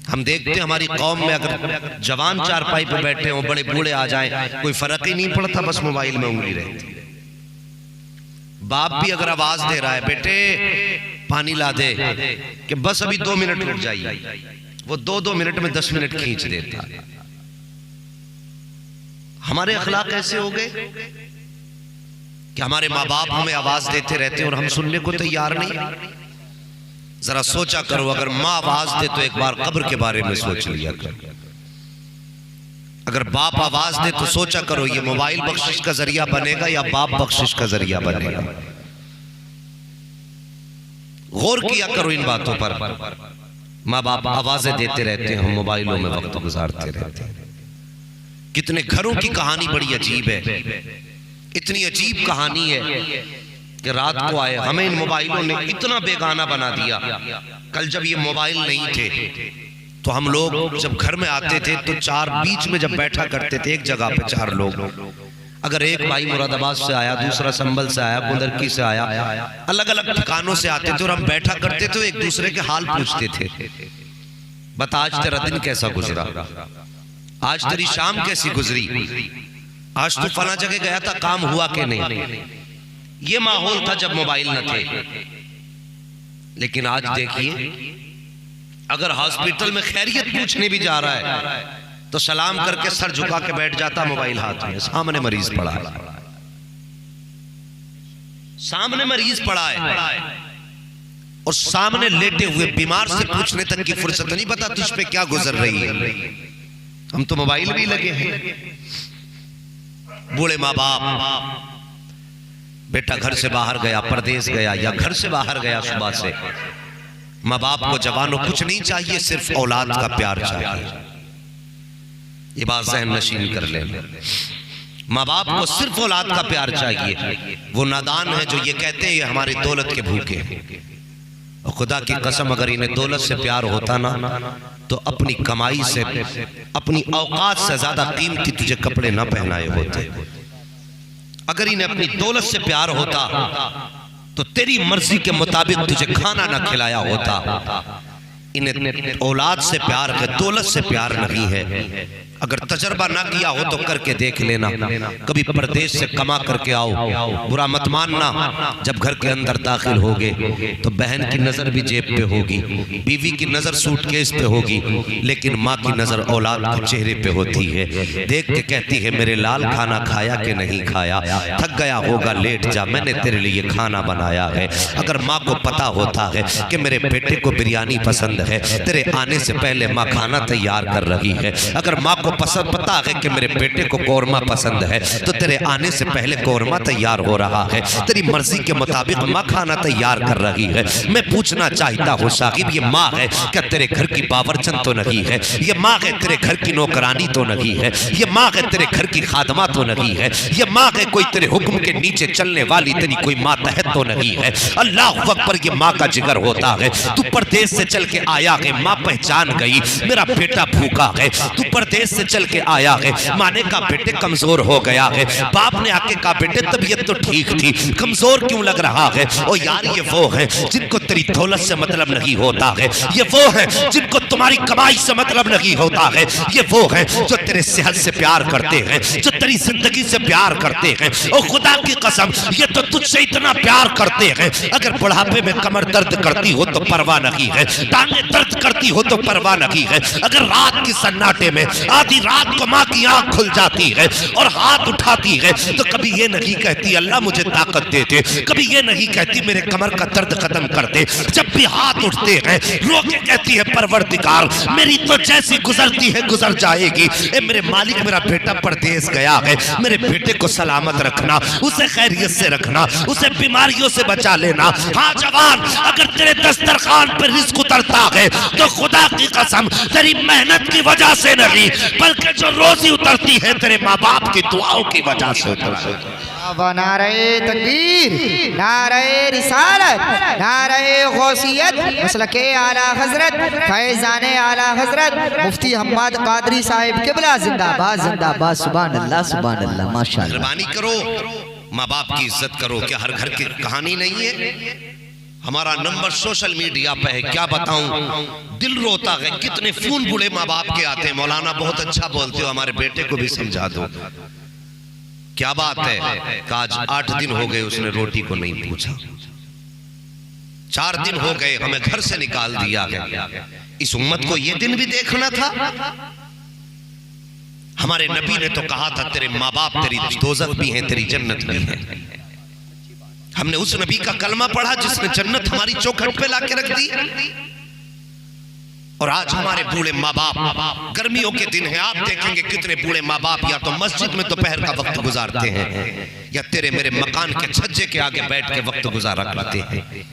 हम देखते हैं हमारी कौम में अगर जवान चारपाई पे बैठे हो, बड़े बूढ़े आ जाएं, कोई फर्क ही नहीं पड़ता, बस मोबाइल में उंगली रहती है। बाप भी अगर आवाज दे रहा है बेटे पानी ला दे, कि बस अभी 2 मिनट रुक जाइए, वो 2 मिनट में 10 मिनट खींच देता। हमारे अखलाक ऐसे हो गए कि हमारे माँ बाप हमें आवाज देते रहते हैं और हम सुनने को तैयार नहीं। जरा सोचा करो, अगर माँ आवाज दे तो एक बार कब्र के बारे में सोच लिया करो। अगर बाप आवाज दे तो सोचा करो ये मोबाइल बख्शिश का जरिया बनेगा या बाप बख्शिश का जरिया बनेगा। गौर किया करो इन बातों पर। माँ बाप आवाजें देते रहते हैं, हम मोबाइलों में वक्त गुजारते रहते हैं। कितने घरों की कहानी बड़ी अजीब है। इतनी अजीब कहानी है कि रात को आए, हमें इन मोबाइलों ने इतना बेगाना बना दिया। कल जब ये मोबाइल नहीं थे तो हम लोग जब घर में आते थे तो 4 बीच में जब बैठा करते थे, एक जगह पे 4 लोग, अगर एक भाई मुरादाबाद से आया, दूसरा संभल से आया, गुंदरकी से आया, अलग अलग ठिकानों से आते थे और हम बैठा करते थे, एक दूसरे के हाल पूछते थे। बता आज तेरा दिन कैसा गुजरा, आज तेरी शाम कैसी गुजरी, आज तू फला जगह गया था, काम हुआ कि नहीं। ये माहौल था जब मोबाइल न थे। लेकिन आज देखिए, अगर हॉस्पिटल में खैरियत पूछने भी जा रहा है तो सलाम करके सर झुका के बैठ जाता, मोबाइल हाथ में, सामने मरीज पड़ा है, सामने मरीज पड़ा है और सामने लेटे हुए बीमार से पूछने तक की फुर्सत नहीं, पता तुझ पे क्या गुजर रही है। हम तो मोबाइल भी लगे हैं। बूढ़े माँ बाप, बेटा घर से बाहर गया, परदेश गया या घर से बाहर गया सुबह से, माँ बाप को जवानों कुछ नहीं चाहिए, सिर्फ औलाद का प्यार चाहिए। ये बात ज़हन नशीन कर ले। माँ बाप को सिर्फ औलाद का प्यार चाहिए। वो नादान है जो ये कहते हैं ये हमारी दौलत के भूखे हैं। और खुदा की कसम अगर इन्हें दौलत से प्यार होता ना तो अपनी कमाई से, अपनी औकात से ज्यादा कीमती तुझे कपड़े ना पहनाए होते। अगर इन्हें अपनी दौलत से प्यार होता तो तेरी मर्जी के मुताबिक तुझे खाना ना खिलाया होता। इन्हें औलाद से प्यार है, दौलत से प्यार नहीं है। अगर तजर्बा ना किया हो तो करके देख लेना, कभी परदेश से कमा करके आओ, बुरा मत मानना, जब घर के अंदर दाखिल होगे तो बहन की नजर भी जेब पे होगी, बीवी की नजर सूटकेस पे होगी, लेकिन माँ की नजर औलाद के चेहरे पे होती है। देख के कहती है मेरे लाल खाना खाया कि नहीं खाया, थक गया होगा लेट जा, मैंने तेरे लिए खाना बनाया है। अगर माँ को पता होता है कि मेरे बेटे को बिरयानी पसंद है, तेरे आने से पहले माँ खाना तैयार कर रही है। अगर माँ को पता है कि मेरे बेटे को कौरमा पसंद है तो तेरे आने से पहले कौरमा तैयार हो रहा है। तेरी मर्जी के मुताबिक माँ खाना तैयार कर रही है। मैं पूछना चाहता हूँ साहिब, ये माँ है क्या तेरे घर की बावर्चन तो नहीं है? ये माँ है तेरे घर की नौकरानी तो नहीं है? ये माँ है तेरे घर की खादमा तो नहीं है? ये माँ है कोई तेरे हुक्म के नीचे चलने वाली तेरी कोई मातहत तो नहीं है? अल्लाह अकबर, ये माँ का जिगर होता है। तू परदेश से चल के आया है, माँ पहचान गई मेरा बेटा भूखा है। तू परदेश से चल के आया है, माने का बेटे कमजोर हो गया है। बाप ने आके कहा बेटे तबीयत तो ठीक थी, कमजोर क्यों लग रहा है? ओ यार ये वो है जिनको तेरी दौलत से मतलब नहीं होता है। ये वो है जिनको तुम्हारी कमाई से मतलब नहीं होता है। ये वो है जो तेरे सेहत से प्यार करते हैं, जो तेरी जिंदगी से प्यार करते हैं। ओ खुदा की कसम, ये तो तुझसे इतना प्यार करते हैं, अगर बुढ़ापे में कमर दर्द करती हो तो परवाह नहीं है, टांगे दर्द करती हो तो परवाह नहीं है। अगर रात की सन्नाटे में आधी रात को माँ की आंख खुल जाती है और हाथ उठाती है तो कभी ये नहीं कहती अल्लाह मुझे ताकत दे दे, कभी ये नहीं कहती मेरे कमर का दर्द खत्म कर दे। जब भी हाथ उठते हैं रो के कहती है परवरदिगार मेरी तो जैसी गुजरती है गुजर जाएगी। ए मेरे मालिक, मेरा बेटा परदेश गया है, मेरे बेटे को सलामत रखना, उसे खैरियत से रखना, उसे बीमारियों से बचा लेना। हाँ जवान, अगर तेरे दस्तरखान पर रिस्क उतरता है तो खुदा की कसम तेरी मेहनत की वजह से नहीं, बल्कि जो रोजी उतरती है तेरे माँ बाप की दुआओं की वजह से उतरती है। नारे तकबीर, नारे रिसालत, नारे गौसियत, मसलके आला हजरत, फैजाने आला हजरत मुफ्ती हम्मद कादरी साहिब किबला जिंदाबाद जिंदाबाद। सुभान अल्लाह सुभान अल्लाह, माशाअल्लाह। मेहरबानी करो, माँ बाप की इज्जत करो। क्या हर घर की कहानी नहीं है? हमारा नंबर सोशल मीडिया पे है, क्या बताऊं, दिल रोता है। कितने फोन बूढ़े माँ बाप के आते हैं, मौलाना बहुत अच्छा बोलते हो, हमारे बेटे को भी समझा दो। क्या बात है, आज 8 दिन हो गए उसने रोटी को नहीं पूछा, 4 दिन हो गए हमें घर से निकाल दिया गया। इस उम्मत को यह दिन भी देखना था। हमारे नबी ने तो कहा था तेरे माँ बाप तेरी दोज़ख भी है, तेरी जन्नत भी है। हमने उस नबी का कलमा पढ़ा जिसने जन्नत हमारी चौखट पे लाके रख दी। और आज हमारे बूढ़े माँ बाप, गर्मियों के दिन है, आप देखेंगे कितने बूढ़े माँ बाप या तो मस्जिद में दोपहर का वक्त गुजारते हैं या तेरे मेरे मकान के छज्जे के आगे बैठ के वक्त गुजारा करते हैं,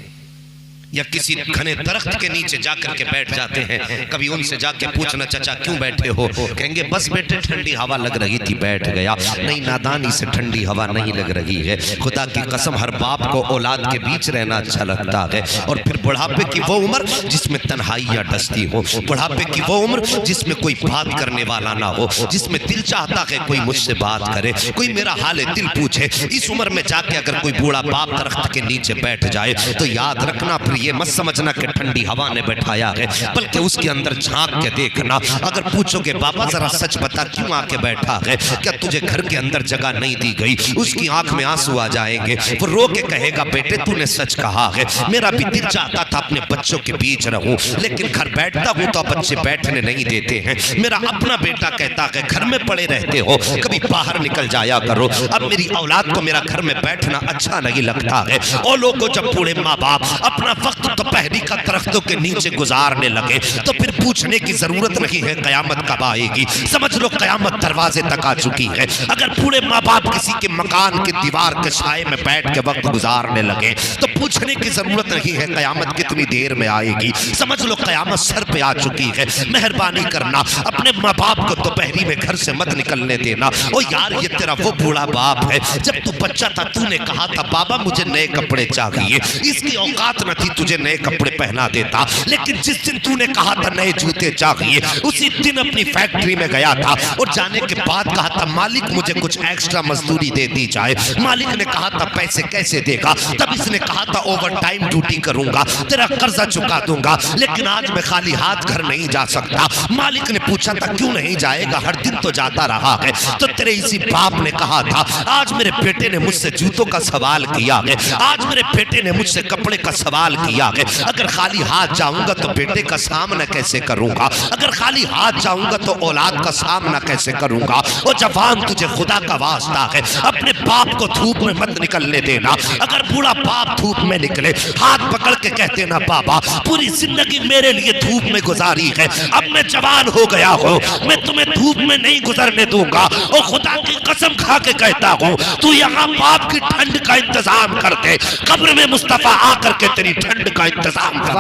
या किसी घने दरख्त के नीचे जाकर के बैठ जाते हैं। कभी उनसे जाके पूछना चाचा क्यों बैठे हो, कहेंगे बस बेटे ठंडी हवा लग रही थी बैठ गया। नहीं, नादानी से ठंडी हवा नहीं लग रही है। खुदा की कसम हर बाप को औलाद के बीच रहना अच्छा लगता है। और फिर बुढ़ापे की वो उम्र जिसमें तन्हाइयाँ डसती हो, बुढ़ापे की वो उम्र जिसमें कोई बात करने वाला ना हो, जिसमें दिल चाहता है कोई मुझसे बात करे, कोई मेरा हाल दिल पूछे। इस उम्र में जाके अगर कोई बूढ़ा बाप दरख्त के नीचे बैठ जाए तो याद रखना, फिर ये मत समझना कि ठंडी हवा ने बैठाया है, बल्कि उसके अंदर झांक के देखना। अगर पूछोगे बाबा जरा सच बता क्यों आके बैठा है, क्या तुझे घर के अंदर जगह नहीं दी गई, उसकी आंख में आंसू आ जाएंगे। वो रो के कहेगा बेटे तूने सच कहा है, मेरा भी दिल चाहता था अपने बच्चों के बीच रहूं, लेकिन घर बैठता हूं तो बच्चे बैठने नहीं देते हैं। मेरा अपना बेटा कहता है घर में पड़े रहते हो, कभी बाहर निकल जाया करो। अब मेरी औलाद को मेरा घर में बैठना अच्छा नहीं लगता है। और लोगों जब बूढ़े माँ बाप अपना वक्त दोपहरी का दरख्तों के नीचे गुजारने लगे तो फिर पूछने की जरूरत नहीं है कयामत कब आएगी। समझ लो कयामत दरवाजे तक आ चुकी है। अगर बूढ़े माँ बाप किसी के मकान के दीवार के साए में बैठ के वक्त गुजारने लगे तो पूछने की जरूरत नहीं है कयामत कितनी देर में आएगी। समझ लो कयामत सर पे आ चुकी है। मेहरबानी करना अपने माँ बाप को दोपहरी में घर से मत निकलने देना। ओ यार ये तेरा वो बूढ़ा बाप है, जब तू बच्चा था तूने कहा था बाबा मुझे नए कपड़े चाहिए, इसकी औकात न थी तुझे नए कपड़े पहना देता, लेकिन जिस दिन तूने कहा था नए जूते चाहिए उसी दिन अपनी फैक्ट्री में गया था और जाने के बाद कहा था मालिक मुझे कुछ एक्स्ट्रा मजदूरी दे दी जाए। मालिक ने कहा था पैसे कैसे देगा, तब इसने कहा था ओवर टाइम ड्यूटी करूंगा, तेरा कर्जा चुका दूंगा, लेकिन आज मैं खाली हाथ घर नहीं जा सकता। मालिक ने पूछा था क्यों नहीं जाएगा, हर दिन तो जाता रहा है। तो तेरे इसी बाप ने कहा था आज मेरे बेटे ने मुझसे जूतों का सवाल किया है, आज मेरे बेटे ने मुझसे कपड़े का सवाल किया है। अगर खाली हाथ जाऊंगा तो बेटे का सामना कैसे करूंगा, अगर खाली हाथ जाऊंगा तो औलाद का सामना कैसे करूंगा। और जवान तुझे खुदा का वास्ता है अपने बाप को धूप में मत निकलने देना। अगर बूढ़ा बाप धूप में निकले हाथ पकड़ के कहते ना बाबा पूरी जिंदगी मेरे लिए धूप में गुजारी है, अब मैं जवान हो गया हूँ, मैं तुम्हें धूप में नहीं गुजरने दूंगा। और खुदा की कसम खा के कहता हूँ तू यहाँ बाप की ठंड का इंतजाम कर दे, कब्र में मुस्तफा आकर के तेरी ठंड का इंतजाम कर।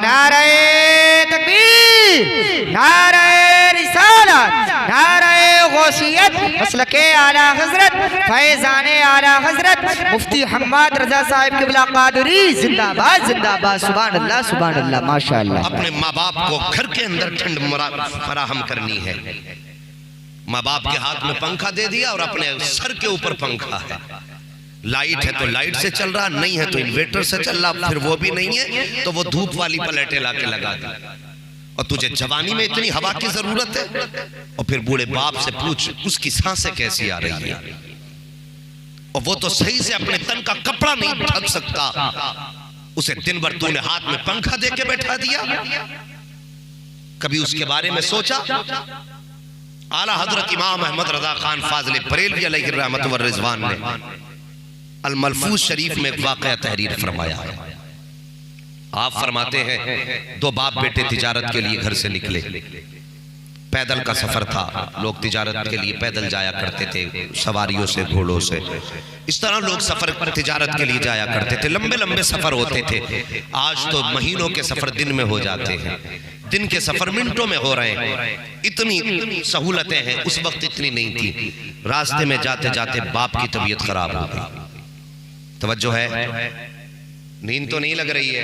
नारे तकबीर, नारे रिसालत, नारे गौसियत, मसलके आला हजरत फैजाने आला हजरत मुफ्ती हम्माद रजा साहिब क़िबला क़ादरी जिंदाबाद जिंदाबाद। सुभान अल्लाह सुभान अल्लाह माशाअल्लाह। अपने माँ बाप को घर के अंदर ठंड फराहम करनी है। माँ बाप के हाथ में पंखा दे दिया और अपने सर के ऊपर पंखा है। लाइट है तो लाइट से चल रहा, नहीं है तो इन्वर्टर से चल रहा, फिर वो भी नहीं है तो वो धूप वाली प्लेटें लाके लगा दी। और तुझे जवानी में इतनी हवा की जरूरत है, और फिर बूढ़े बाप से पूछ उसकी सांसें कैसी आ रही है, और वो तो सही से अपने तन का कपड़ा नहीं ढक सकता, उसे दिन भर तूने हाथ में पंखा दे के बैठा दिया। कभी उसके बारे में सोचा? आला हजरत इमाम अहमद रजा खान फाजिल बरेलवी अलैहि रहमत व रिजवान ने अल मलफूज शरीफ में एक वाक़या तहरीर फरमाया है। आप फरमाते हैं दो बाप बेटे तिजारत के लिए घर से निकले, पैदल का सफर था, लोग तिजारत के लिए पैदल जाया करते थे, सवारियों से घोड़ों से, इस तरह लोग सफर तिजारत के लिए जाया करते थे, लंबे लंबे सफर होते थे। आज तो महीनों के सफर दिन में हो जाते हैं, दिन के सफर मिनटों में हो रहे हैं। इतनी सहूलतें हैं, उस वक्त इतनी नहीं थी। रास्ते में जाते जाते बाप की तबीयत खराब हो गई। तवज्जो है, नींद तो नहीं लग रही है,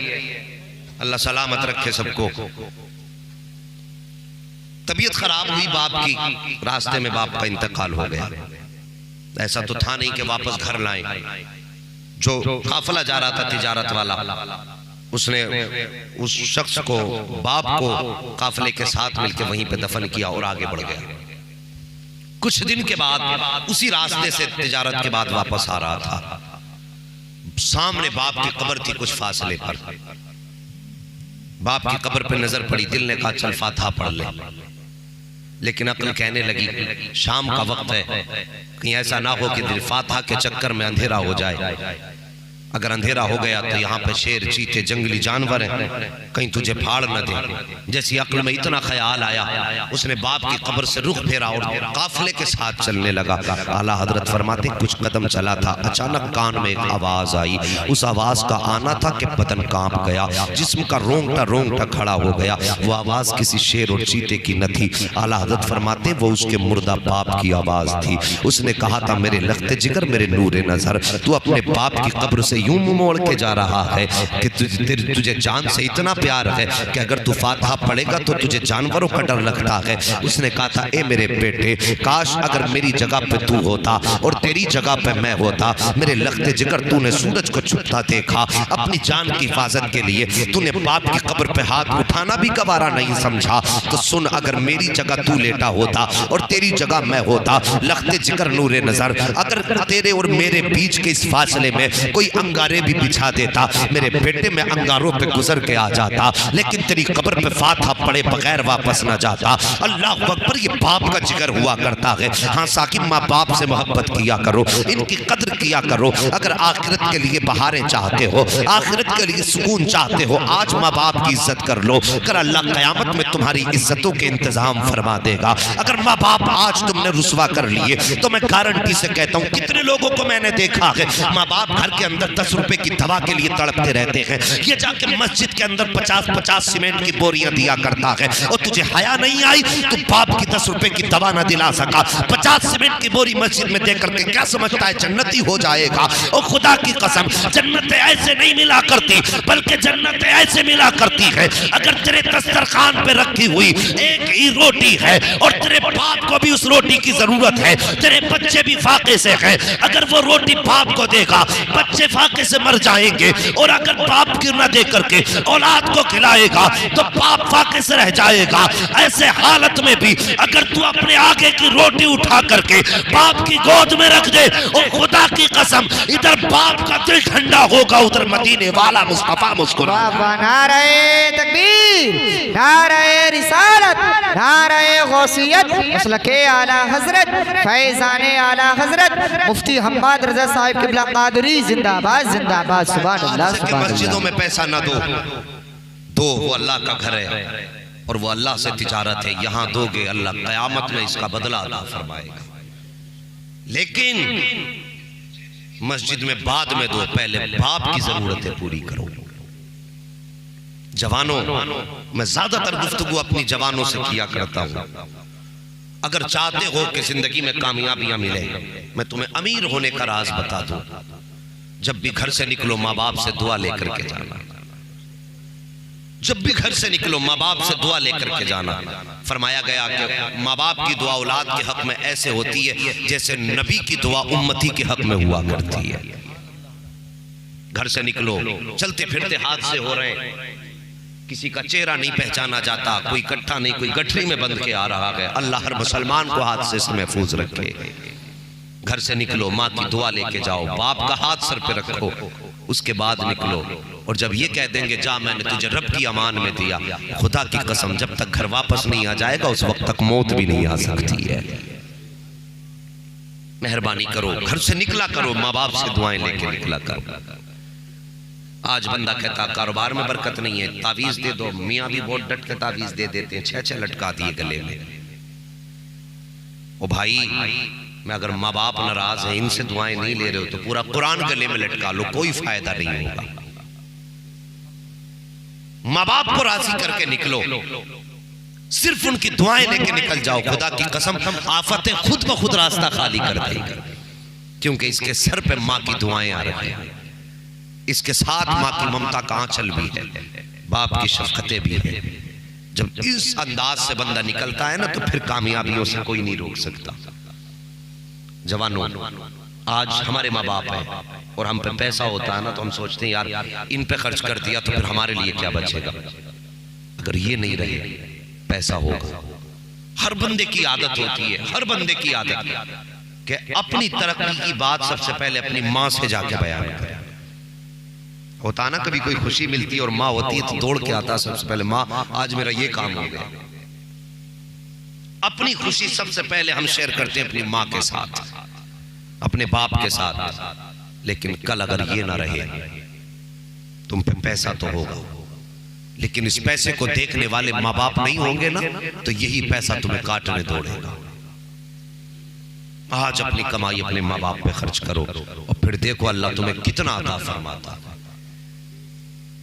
अल्लाह सलामत रखे सबको। तबीयत खराब हुई बाप की, रास्ते में बाप का इंतकाल हो गया। ऐसा तो था नहीं कि वापस घर लाएं। जो काफिला जा रहा था तिजारत वाला, उसने उस शख्स को, बाप को काफिले के साथ मिलकर वहीं पे दफन किया और आगे बढ़ गया। कुछ दिन के बाद उसी रास्ते से तिजारत के बाद वापस आ रहा था, सामने बाप की कब्र थी कुछ फासले पर। बाप की कब्र पे नजर पड़ी, दिल ने कहा चल फातिहा पढ़ ले, लेकिन अक्ल कहने लगी शाम का वक्त है, कहीं ऐसा ना हो कि दिल फातिहा के चक्कर में अंधेरा हो जाए। अगर अंधेरा हो गया तो यहाँ पे शेर, चीते, जंगली जानवर हैं, कहीं तुझे फाड़ न दे। जैसी अक्ल में इतना ख्याल आया, उसने बाप की कब्र से रुख फेरा और काफिले के साथ चलने लगा। आला हजरत फरमाते कुछ कदम चला था, अचानक कान में एक आवाज आई। उस आवाज का आना था कि बदन कांप गया, जिस्म का रोंगटा रोंगटा खड़ा हो गया। वो आवाज किसी शेर और चीते की न थी। आला हजरत फरमाते वो उसके मुर्दा बाप की आवाज थी। उसने कहा था मेरे लख्ते जिगर, मेरे नूरे नजर, तू अपने बाप की कब्र से यूं मुंह मोड़ के जा रहा है कि तुझे जान से इतना प्यार है कि अगर तू फातिहा पढ़ेगा तो तुझे जानवरों का डर लगता है। उसने कहा था ए मेरे बेटे, काश अगर मेरी जगह पे तू होता और तेरी जगह पे मैं होता। मेरे लख्ते जिगर, तूने सूरज को छुपता देखा, अपनी जान की हिफाजत के लिए तूने बाप की कब्र पे हाथ उठाना भी गवारा नहीं समझा। तो सुन, अगर मेरी जगह तू लेटा होता और तेरी जगह मैं होता, लख्ते जिगर नूरे नजर, अगर तेरे और मेरे बीच के इस फासले में कोई अंगारे भी बिछा देता, मेरे बेटे में अंगारों पे गुजर के आ जाता, लेकिन तेरी कब्र पे फातिहा पढ़े बगैर वापस ना जाता। अल्लाह अकबर, ये बाप का जिगर हुआ करता है। हाँ साकिब, माँ बाप से मोहब्बत किया करो, इनकी कद्र किया करो। अगर आखिरत के लिए बहारें चाहते हो, आखिरत के लिए सुकून चाहते हो, आज माँ बाप की इज्जत कर लो, कर अल्लाह क़यामत में तुम्हारी इज्जतों के इंतजाम फरमा देगा। अगर माँ बाप आज तुमने रुसवा कर लिए तो मैं गारंटी से कहता हूँ, कितने लोगों को मैंने देखा है, माँ बाप घर के अंदर 10 रुपए की दवा के लिए तड़पते रहते हैं, ये जाके मस्जिद के अंदर 50-50 सीमेंट की बोरियां दिया करता है, और तुझे हया नहीं आई तो बाप की 10 रुपए की दवा ना दिला सका, 50 सीमेंट की बोरी मस्जिद में देकर के क्या समझता है जन्नती हो जाएगा। और खुदा की कसम, जन्नतें ऐसे नहीं मिला करती, बल्कि जन्नतें ऐसे मिला करती है अगर तेरे दस्तरखान पे रखी हुई एक ही रोटी है और तेरे बाप को भी उस रोटी की जरूरत है, तेरे बच्चे भी फाके से हैं, अगर वो रोटी बाप को देगा बच्चे फाके से मर जाएंगे, और अगर बाप की न दे करके औलाद को खिलाएगा तो बाप फाके से रह जाएगा। ऐसे हालत में भी अगर तू अपने आगे की रोटी उठा करके बाप की गोद में रख दे, और खुदा की कसम इधर बाप का दिल ठंडा होगा, उधर मदीने वाला मुस्तफा मुस्कुरा। नारे तकबीर, नारे रिसालत, नारे गौसियत, मसलके आला हजरत, फैजाने आला हजरत मुफ्ती हम्माद रजा साहिब क़िबला क़ादरी जिंदाबाद जिंदाबाद। सुभान अल्लाह, सुभान अल्लाह। मस्जिदों में पैसा ना दो, वो अल्लाह का घर है और वो अल्लाह से तिजारत है, यहाँ दोगे अल्लाह क़यामत में इसका बदला अदा फरमाएगा। लेकिन मस्जिद में बाद में दो, पहले बाप की जरूरतें पूरी करो। जवानों, मैं ज्यादातर गुफ्तगू अपनी जवानों से किया करता हूं। अगर चाहते हो कि जिंदगी में कामयाबियां मिले, मैं तुम्हें अमीर होने का राज बता दूं, जब भी घर से निकलो माँ बाप से दुआ लेकर के जाना। जब भी घर से निकलो माँ बाप से दुआ लेकर के जाना। फरमाया गया कि माँ बाप की दुआ औलाद के हक में ऐसे होती है जैसे नबी की दुआ उम्मती के हक में हुआ करती है। घर से निकलो, चलते फिरते हादसे हो रहे हैं, किसी का चेहरा नहीं पहचाना जाता, कोई इकट्ठा नहीं, कोई गठरी में बंध के आ रहा है। अल्लाह हर मुसलमान को हादसे से महफूज रखे। घर से निकलो, माँ की दुआ लेके जाओ, बाप का हाथ सर पे रखो, उसके बाद निकलो। और जब ये कह देंगे जा मैंने तुझे रब की अमान में दिया, खुदा की कसम जब तक घर वापस नहीं आ जाएगा उस वक्त तक मौत भी नहीं आ सकती है। मेहरबानी करो, घर से निकला करो, माँ बाप से दुआएं लेके निकला करो। आज बंदा कहता कारोबार में बरकत नहीं है, तावीज दे दो। मियाँ भी बहुत डट के तावीज दे देते हैं, 6-6 लटका दिए गले में। ओ भाई, मैं अगर माँ बाप नाराज है, इनसे दुआएं नहीं ले रहे हो तो पूरा कुरान गले में लटका लो, कोई फायदा नहीं होगा। माँ बाप को राजी करके निकलो, सिर्फ उनकी दुआएं लेके निकल जाओ। खुदा की कसम आफतें खुद ब खुद रास्ता खाली कर देंगी, क्योंकि इसके सर पे माँ की दुआएं आ रही हैं, इसके साथ माँ की ममता का आंचल भी है, बाप की शफकतें भी है। जब इस अंदाज से बंदा निकलता है ना तो फिर कामयाबियों से कोई नहीं रोक सकता। जवानों, आज हमारे माँ बाप हैं और हम पे पैसा होता है ना तो हम सोचते हैं यार इन पे खर्च कर दिया तो फिर हमारे लिए क्या बचेगा। अगर ये नहीं रहे पैसा होगा। हर बंदे की आदत होती है, हर बंदे की आदत कि अपनी तरक्की की बात सबसे पहले अपनी माँ से जाके बयान करे। होता ना कभी कोई खुशी मिलती है और माँ होती है तो दौड़ के आता सबसे पहले, माँ आज मेरा ये काम हो गया। अपनी खुशी सबसे पहले हम शेयर करते हैं अपनी माँ के साथ, अपने बाप के साथ। लेकिन कल अगर ये ना रहे, तुम पे पैसा तो होगा लेकिन इस पैसे को देखने वाले माँ बाप नहीं होंगे ना, तो यही पैसा तुम्हें काटने दौड़ेगा। आज अपनी कमाई अपने माँ बाप पे खर्च करो और फिर देखो अल्लाह तुम्हें कितना अता फरमाता।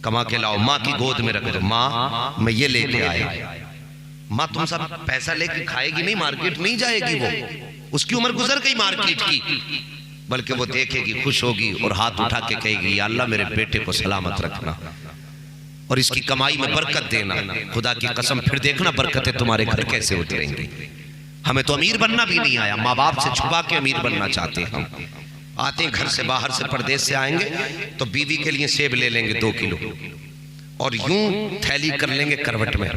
कमा के लाओ, माँ की गोद में रख दो, माँ मैं ये लेके आया। माँ तुम सब पैसा लेके खाएगी नहीं, मार्केट नहीं जाएगी, वो उसकी उम्र गुजर गई मार्केट की, बल्कि वो देखेगी, खुश होगी और हाथ उठा के कहेगी या अल्लाह मेरे बेटे को सलामत रखना और इसकी कमाई में बरकत देना। खुदा की कसम फिर देखना बरकतें तुम्हारे घर कैसे उतरेंगी। हमें तो अमीर बनना भी नहीं आया, माँ बाप से छुपा के अमीर बनना चाहते हैं हम। आते हैं घर से, बाहर से, परदेश से आएंगे तो बीवी के लिए सेब ले लेंगे 2 किलो और यूं थैली कर लेंगे करवट में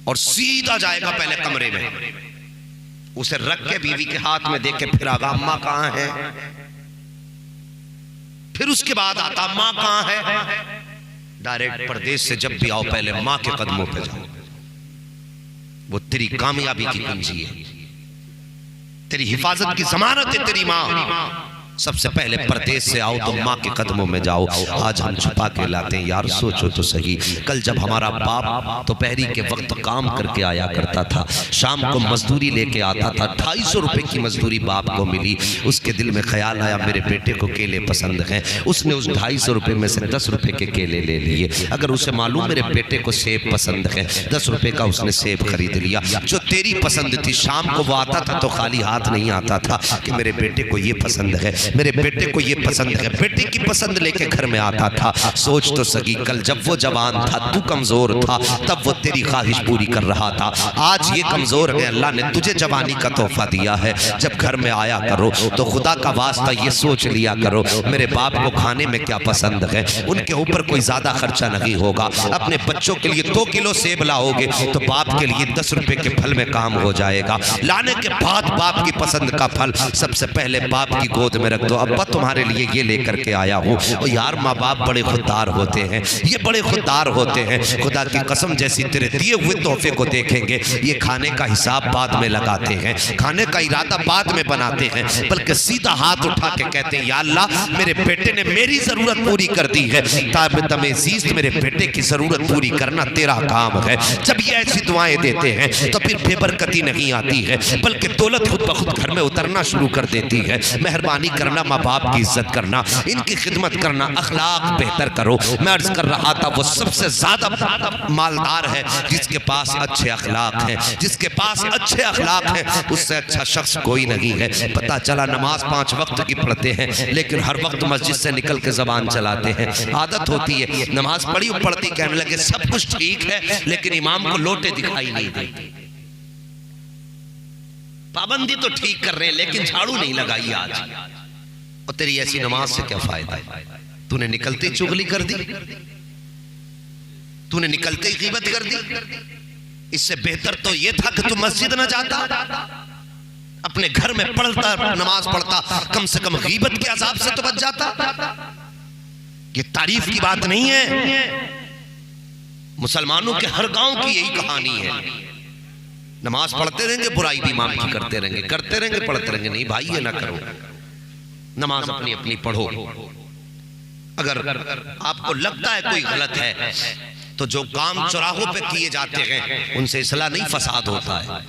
और सीधा जाएगा पहले कमरे में, उसे रख के बीवी के हाथ में देके फिर आगा अम्मा कहां है, फिर उसके बाद आता माँ कहां है। डायरेक्ट परदेश से जब भी आओ पहले माँ के कदमों पे जाओ, वो तेरी कामयाबी की कुंजी है, तेरी हिफाजत की जमानत है तेरी माँ। सबसे पहले परदेश से आओ तो माँ के कदमों में जाओ। आज हम छुपा के लाते हैं। यार सोचो तो सही, कल जब हमारा बाप दोपहरी के वक्त काम करके आया करता था, शाम को मजदूरी लेके आता था, 250 रुपए की मजदूरी बाप को मिली, उसके दिल में ख्याल आया मेरे बेटे को केले पसंद हैं, उसने उस 250 रुपए में से 10 रुपए के केले ले लिए। अगर उसे मालूम मेरे बेटे को सेब पसंद है, 10 रुपए का उसने सेब खरीद लिया। जो तेरी पसंद थी, शाम को वो आता था तो खाली हाथ नहीं आता था कि मेरे बेटे को ये पसंद है, मेरे बेटे को ये पसंद है, बेटे की पसंद लेके घर में आता था। सोच तो सकी, कल जब वो जवान था, तू कमजोर था, तब वो तेरी ख्वाहिश पूरी कर रहा था। आज ये कमजोर है, अल्लाह ने तुझे जवानी का तोहफा दिया है। जब घर में आया करो तो खुदा का वास्ता ये सोच लिया करो मेरे बाप को खाने में क्या पसंद है, उनके ऊपर कोई ज्यादा खर्चा नहीं होगा। अपने बच्चों के लिए 2 किलो सेब लाओगे तो बाप के लिए 10 रुपए के फल में काम हो जाएगा। लाने के बाद बाप की पसंद का फल सबसे पहले बाप की गोद में रख दो, अब्बा तुम्हारे लिए ये लेकर के आया हूँ। और यार माँ बाप बड़े खुददार होते हैं, ये बड़े खुददार होते हैं। खुदा की कसम जैसी तेरे दिए हुए तोहफे को देखेंगे, ये खाने का हिसाब बाद में लगाते हैं, खाने का इरादा बाद में बनाते हैं, बल्कि सीधा हाथ उठा के कहते हैं या अल्लाह मेरे बेटे ने मेरी जरूरत पूरी कर दी है, ताबे मेरे बेटे की जरूरत पूरी करना तेरा काम है। जब ये ऐसी दुआएं देते हैं तो फिर बेबरकती नहीं आती है, बल्कि दौलत खुद ब खुद घर में उतरना शुरू कर देती है। मेहरबानी करना, माँ बाप की इज्जत करना, इनकी खिदमत करना, अखलाक बेहतर करो। मैं अर्ज कर रहा था वो सबसे ज्यादा मालदार है जिसके पास अच्छे अखलाक हैं, जिसके पास अच्छे अखलाक हैं, उससे अच्छा शख्स कोई नहीं है। पता चला नमाज 5 वक्त की पढ़ते हैं लेकिन हर वक्त मस्जिद से निकल के जबान चलाते हैं। आदत होती है, नमाज पढ़ी पढ़ती कहने लगे सब कुछ ठीक है लेकिन इमाम को लोटे दिखाई नहीं देते। पाबंदी तो ठीक कर रहे हैं लेकिन झाड़ू नहीं लगाई आज। और तेरी ऐसी नमाज से क्या फायदा है? तूने निकलते ही चुगली कर दी, तूने निकलते ही ग़ीबत कर दी। इससे बेहतर तो यह था कि तू मस्जिद न जाता, अपने घर में पढ़ता, नमाज पढ़ता, कम से कम ग़ीबत के अज़ाब से तो बच जाता। ये तारीफ की बात नहीं है, मुसलमानों के हर गांव की यही कहानी है। नमाज पढ़ते रहेंगे, बुराई भी इमाम की करते रहेंगे, करते रहेंगे, पढ़ते रहेंगे। नहीं भाई ये ना करो, नमाज अपनी अपनी पढ़ो। अगर आपको लगता है कोई गलत है तो जो काम चौराहों पे किए जाते हैं उनसे इस्लाह नहीं, फसाद होता है।